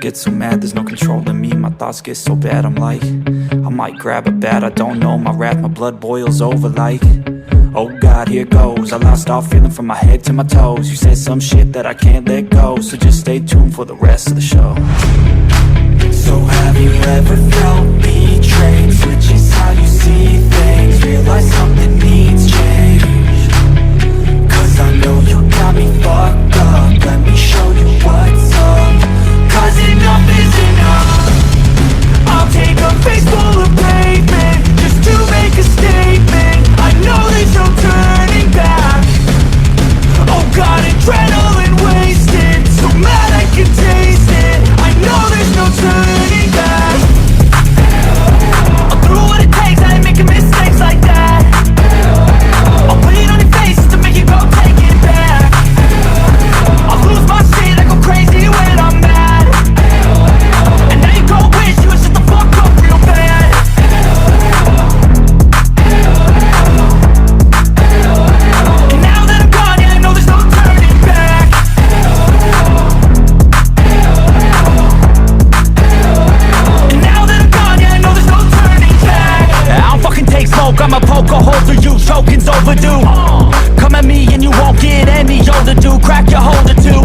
get so mad, there's no controlling me. My thoughts get so bad, I'm like, I might grab a bat, I don't know. My wrath, my blood boils over like, oh God, here goes. I lost all feeling from my head to my toes. You said some shit that I can't let go, so just stay tuned for the rest of the show. So have you ever felt betrayed? Switches how you see things, realize something needs change. Cause I know you got me fucked up, let me show you what's up. Cause enough is enough. I'll take a face full of pavement just to make a statement. I know there's no turning back. Oh God, adrenaline wasted, so mad I can taste it. I know there's no turning back. I'll do what it takes, I ain't making mistakes like that. I'll put it on your face just to make you go take it back. I'll lose my shit, I go crazy when I'm mad. And now you go wish you would shut the fuck up real bad. And now that I'm gone, yeah, I know there's no turning back. And now that I'm gone, yeah, I know there's no turning back. I don't fucking take smoke, I'ma poke a hole through you, choking's overdue. Come at me and you won't get any older, dude, crack your holder too.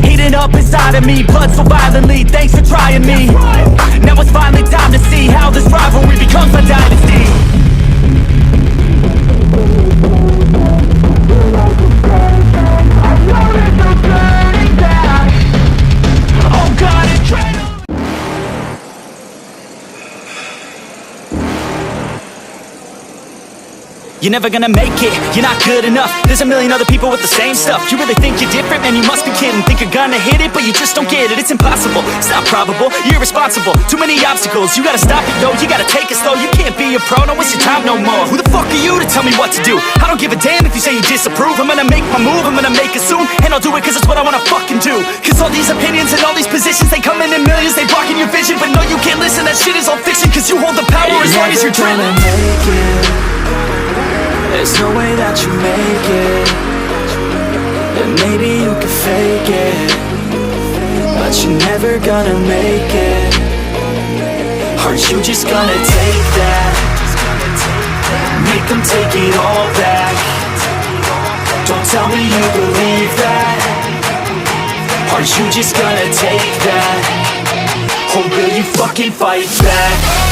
Heating up inside of me, blood so violently, thanks for trying me. Now it's finally time to see how this rivalry becomes a dynasty. I know there's no turning back. Oh God, adrenaline. You're never gonna make it, you're not good enough. There's a million other people with the same stuff. You really think you're different? Man, you must be kidding. Think you're gonna hit it, but you just don't get it. It's impossible, it's not probable, you're irresponsible. Too many obstacles, you gotta stop it, yo. You gotta take it slow, you can't be a pro. Don't waste your time no more. Who the fuck are you to tell me what to do? I don't give a damn if you say you disapprove. I'm gonna make my move, I'm gonna make it soon. And I'll do it cause it's what I wanna fucking do. Cause all these opinions and all these positions, they come in millions, they blocking your vision. But no, you can't listen, that shit is all fiction. Cause you hold the power as long as you're dreaming. There's no way that you make it. And maybe you can fake it, but you're never gonna make it. Aren't you just gonna take that? Make them take it all back. Don't tell me you believe that. Aren't you just gonna take that? Or will you fucking fight back?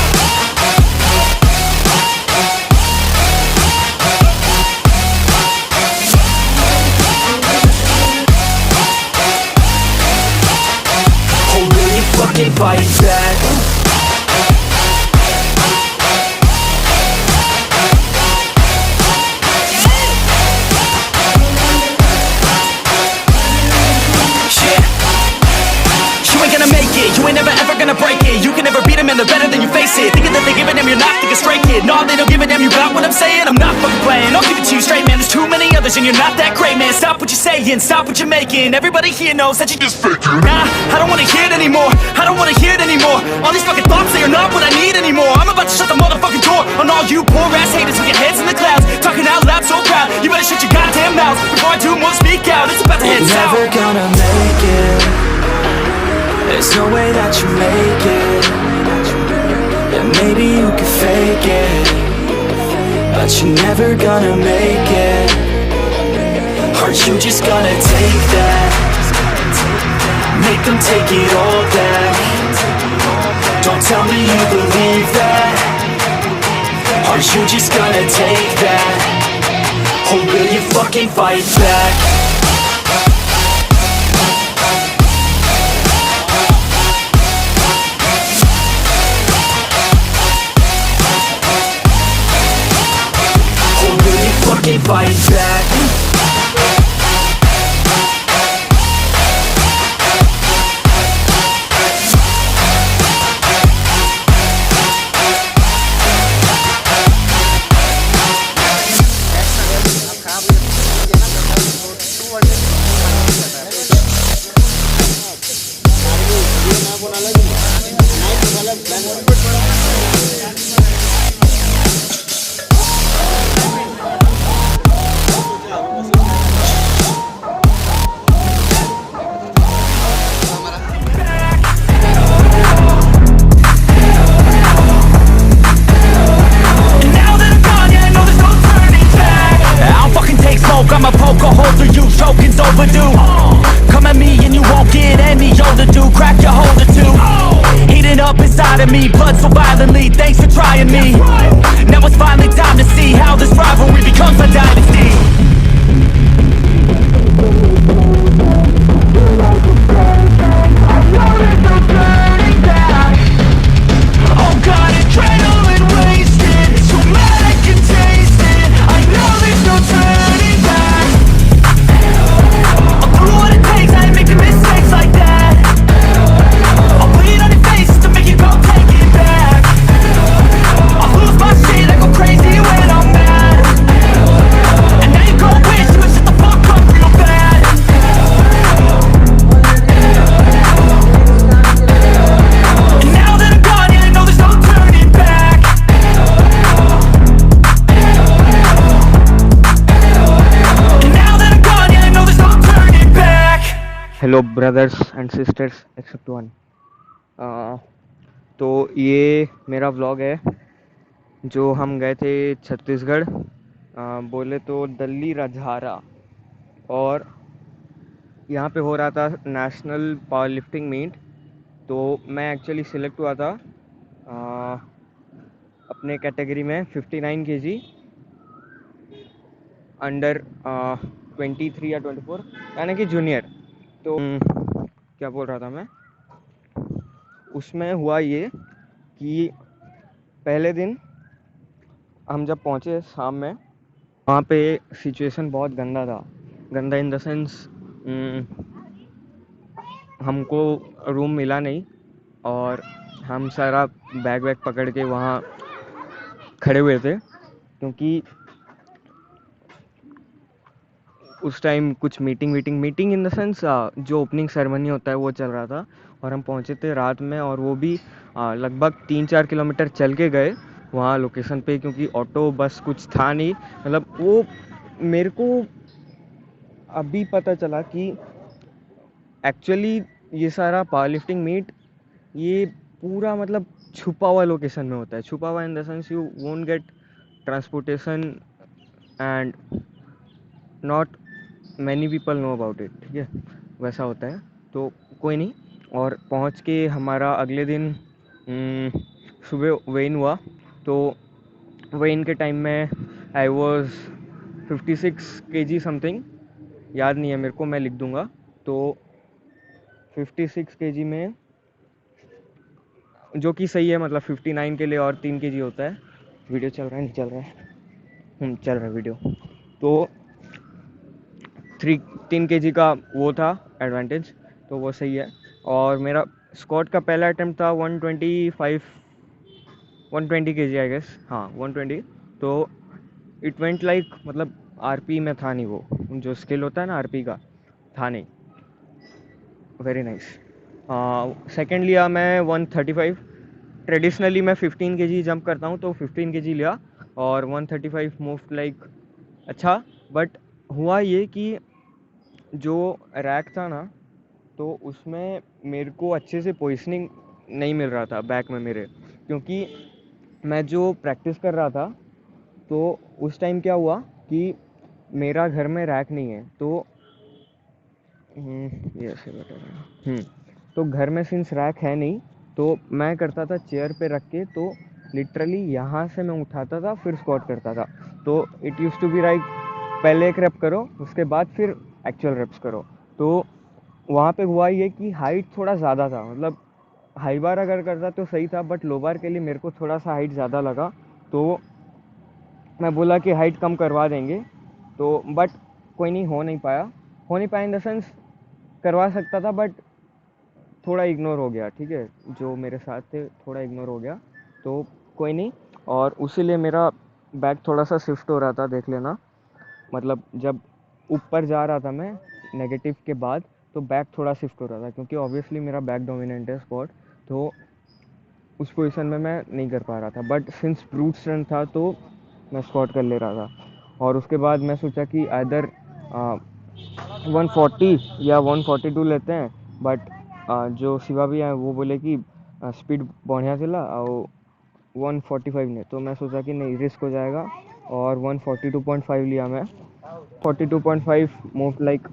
Fucking fight back. You ain't gonna make it, you ain't never ever gonna break it. You can never beat them and they're better than you face it. Thinking that they give a damn, you're not thinking straight, kid. No, they don't give a damn, you got what I'm saying? I'm not fucking playing, I'll give it to you straight, man. There's too many others and you're not that great, man. Stop what you're saying, stop what you're making. Everybody here knows that you just faking. Nah, I don't wanna hear it anymore, I don't wanna hear it anymore. All these fucking thoughts, they are not what I need anymore. I'm about to shut the motherfucking door on all you poor ass haters with your heads in the clouds, talking out loud so proud. You better shut your goddamn mouth before I do more, speak out. It's about to head south. You're never gonna make it. There's no way that you make it. And maybe you can fake it, but you're never gonna make it. Aren't you just gonna take that? Make them take it all back. Don't tell me you believe that. Aren't you just gonna take that? Or will you fucking fight back? Fucking fight back. inside of me, blood so violently, thanks for trying me. Now it's finally time to see how this rivalry becomes a dynasty. Oh God, adrenaline wasted, so mad I can taste it. I know there's no turning back. I'll do what it takes, I ain't making mistakes like that. I'll bleed on your face just to make you go take it back. I'll lose my shit, I go crazy when I'm mad. And now you gon' wish you would shut the fuck up real bad. And now that I'm gone, yeah, I know there's no turning back. And now that I'm gone, yeah, I know there's no turning back. Hello brothers and sisters except one. तो ये मेरा vlog है जो हम गए थे छत्तीसगढ़, बोले तो दल्ली राजहारा, और यहाँ पे हो रहा था नेशनल पावर लिफ्टिंग मीट। तो मैं एक्चुअली सिलेक्ट हुआ था अपने कैटेगरी में 59 केजी अंडर 23 या 24, यानी कि जूनियर। तो क्या बोल रहा था मैं, उसमें हुआ ये कि पहले दिन हम जब पहुँचे शाम में, वहाँ पे सिचुएशन बहुत गंदा था। गंदा इन द सेंस हमको रूम मिला नहीं, और हम सारा बैग वैग पकड़ के वहाँ खड़े हुए थे, क्योंकि उस टाइम कुछ मीटिंग इन द सेंस जो ओपनिंग सेरेमनी होता है वो चल रहा था। और हम पहुँचे थे रात में, और वो भी लगभग 3-4 किलोमीटर चल के गए वहाँ लोकेशन पे, क्योंकि ऑटो बस कुछ था नहीं। मतलब वो मेरे को अभी पता चला कि एक्चुअली ये सारा पावर लिफ्टिंग मीट ये पूरा मतलब छुपा हुआ लोकेशन में होता है। छुपा हुआ in the sense you won't get transportation and not many people know about it, ठीक है, वैसा होता है। तो कोई नहीं। और पहुंच के हमारा अगले दिन सुबह वेन हुआ। तो वेन के टाइम में आई वॉज 56 kg समथिंग, याद नहीं है मेरे को, मैं लिख दूंगा। तो 56 kg में, जो कि सही है, मतलब 59 के लिए और 3 kg होता है। वीडियो चल रहा है, नहीं चल रहा है? चल रहा है वीडियो। तो 3 kg का वो था एडवांटेज, तो वो सही है। और मेरा स्क्वाट का पहला अटेम्प्ट था 120 kg आई गेस, हाँ 120। तो इट वेंट लाइक, मतलब आरपी में था नहीं, वो जो स्किल होता है ना आरपी का, था नहीं। Very nice. सेकेंड लिया मैं 135। ट्रेडिशनली मैं 15 kg जंप करता हूँ, तो 15 kg लिया, और 135 मूव लाइक अच्छा। बट हुआ ये कि जो रैक था ना, तो उसमें मेरे को अच्छे से पोजिशनिंग नहीं मिल रहा था बैक में मेरे, क्योंकि मैं जो प्रैक्टिस कर रहा था, तो उस टाइम क्या हुआ कि मेरा घर में रैक नहीं है। तो ये ऐसे बता रहा हूँ। तो घर में सिंस रैक है नहीं, तो मैं करता था चेयर पे रख के, तो लिटरली यहाँ से मैं उठाता था फिर स्क्वाट करता था। तो it use to be like पहले एक रेप करो, उसके बाद फिर एक्चुअल रेप्स करो। तो वहाँ पे हुआ ये कि हाइट थोड़ा ज़्यादा था, मतलब हाई बार अगर करता तो सही था, बट लो बार के लिए मेरे को थोड़ा सा हाइट ज़्यादा लगा। तो मैं बोला कि हाइट कम करवा देंगे, तो बट कोई नहीं, हो नहीं पाया इन द सेंस करवा सकता था, बट थोड़ा इग्नोर हो गया, ठीक है, जो मेरे साथ थे थोड़ा इग्नोर हो गया, तो कोई नहीं। और उसीलिए मेरा बैग थोड़ा सा शिफ्ट हो रहा था, देख लेना। मतलब जब ऊपर जा रहा था मैं नेगेटिव के बाद, तो बैक थोड़ा शिफ्ट हो रहा था, क्योंकि ऑब्वियसली मेरा बैक डोमिनेंट है स्क्वाट, तो उस पोजीशन में मैं नहीं कर पा रहा था। बट सिंस ब्रूट स्ट्रेंथ था, तो मैं स्क्वाट कर ले रहा था। और उसके बाद मैं सोचा कि इधर 140 या 142 लेते हैं, बट जो शिवा भी हैं वो बोले कि स्पीड बढ़िया चला और 145 ने, तो मैं सोचा कि नहीं, रिस्क हो जाएगा, और 142.5 लिया मैं। 42.5 मूव लाइक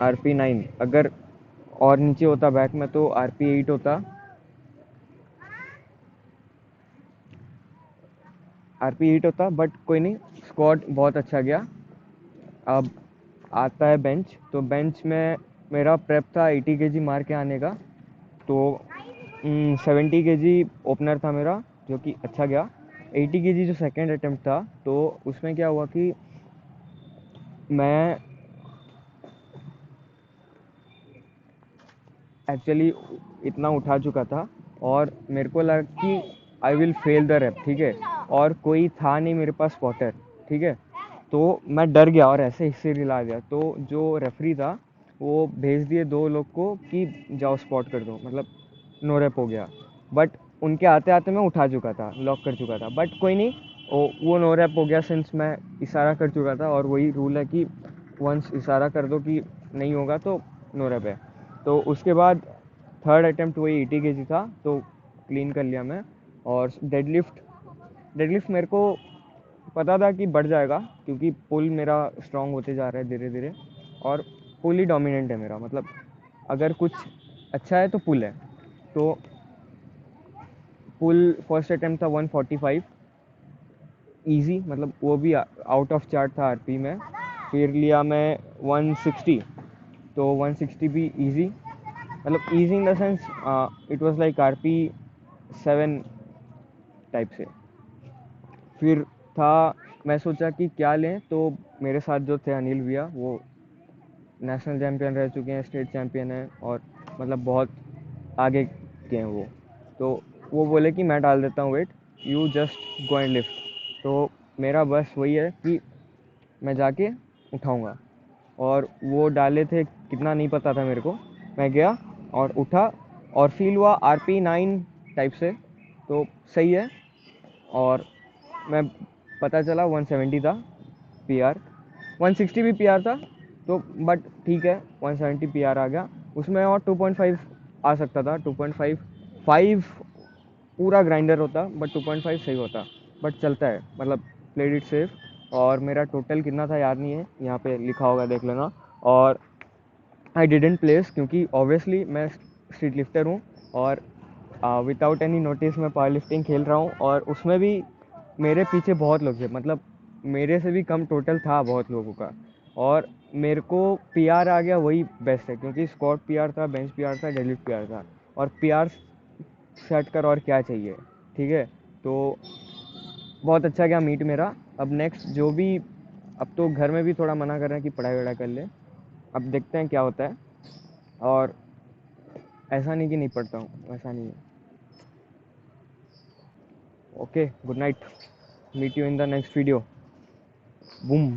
RP 9। अगर और नीचे होता बैक में तो RP 8 होता। आरपी हिट होता, बट कोई नहीं, स्क्वाट बहुत अच्छा गया। अब आता है बेंच, तो बेंच में मेरा प्रेप था 80 केजी मार के आने का, तो 70 केजी ओपनर था मेरा, जो कि अच्छा गया। 80 केजी जो सेकंड अटेम्प्ट था, तो उसमें क्या हुआ कि मैं एक्चुअली इतना उठा चुका था और मेरे को लगा कि I will fail the rep, ठीक है, और कोई था नहीं मेरे पास स्पॉटर, ठीक है। तो मैं डर गया और ऐसे हिस्से हिला गया, तो जो रेफरी था वो भेज दिए 2 लोग को कि जाओ स्पॉट कर दो, मतलब नो रैप हो गया। बट उनके आते आते मैं उठा चुका था, लॉक कर चुका था, बट कोई नहीं, वो नो रैप हो गया सिंस मैं इशारा कर चुका था, और वही रूल है कि वंस इशारा कर दो कि नहीं होगा तो नो रैप है। तो उसके बाद थर्ड अटेम्प्ट वही 80 केजी था, तो क्लीन कर लिया मैं। और डेडलिफ्ट मेरे को पता था कि बढ़ जाएगा, क्योंकि पुल मेरा स्ट्रांग होते जा रहा है धीरे धीरे, और पुल ही डोमिनेंट है मेरा, मतलब अगर कुछ अच्छा है तो पुल है। तो पुल फर्स्ट अटेम्प्ट था 145 इजी, मतलब वो भी आउट ऑफ चार्ट था आरपी में। फिर लिया मैं 160, तो 160 भी इजी, मतलब easy in the sense it was like RP 7 type से। फिर था, मैं सोचा कि क्या लें, तो मेरे साथ जो थे अनिल भैया, वो नेशनल चैम्पियन रह चुके हैं, स्टेट चैम्पियन हैं, और मतलब बहुत आगे के हैं वो। तो वो बोले कि मैं डाल देता हूँ weight, you just go and lift. तो मेरा बस वही है कि मैं जाके उठाऊँगा, और वो डाले थे कितना नहीं पता था मेरे को, मैं गया और उठा, और फील हुआ आरपी 9 टाइप से, तो सही है। और मैं पता चला 170 था पीआर, 160 भी पीआर था, तो बट ठीक है 170 पीआर आ गया। उसमें और 2.5 आ सकता था, 2.5 5 पूरा ग्राइंडर होता, बट 2.5 सही होता, बट चलता है, मतलब प्लेड इट सेफ। और मेरा टोटल कितना था याद नहीं है, यहाँ पे लिखा होगा देख लेना। और आई डिडेंट प्लेस, क्योंकि ऑब्वियसली मैं स्ट्रीट लिफ्टर हूँ, और विदाउट एनी नोटिस मैं पावर लिफ्टिंग खेल रहा हूँ, और उसमें भी मेरे पीछे बहुत लोग थे, मतलब मेरे से भी कम टोटल था बहुत लोगों का, और मेरे को पीआर आ गया, वही बेस्ट है, क्योंकि स्क्वाट पीआर था, बेंच पीआर था, डेडलिफ्ट पीआर था, और पीआर सेट कर और क्या चाहिए, ठीक है। तो बहुत अच्छा गया मीट मेरा। अब नेक्स्ट जो भी, अब तो घर में भी थोड़ा मना कर रहे हैं कि पढ़ाई वढ़ाई कर ले, अब देखते हैं क्या होता है। और ऐसा नहीं कि नहीं पढ़ता हूँ, ऐसा नहीं है। Okay, good night, meet you in the next video, boom.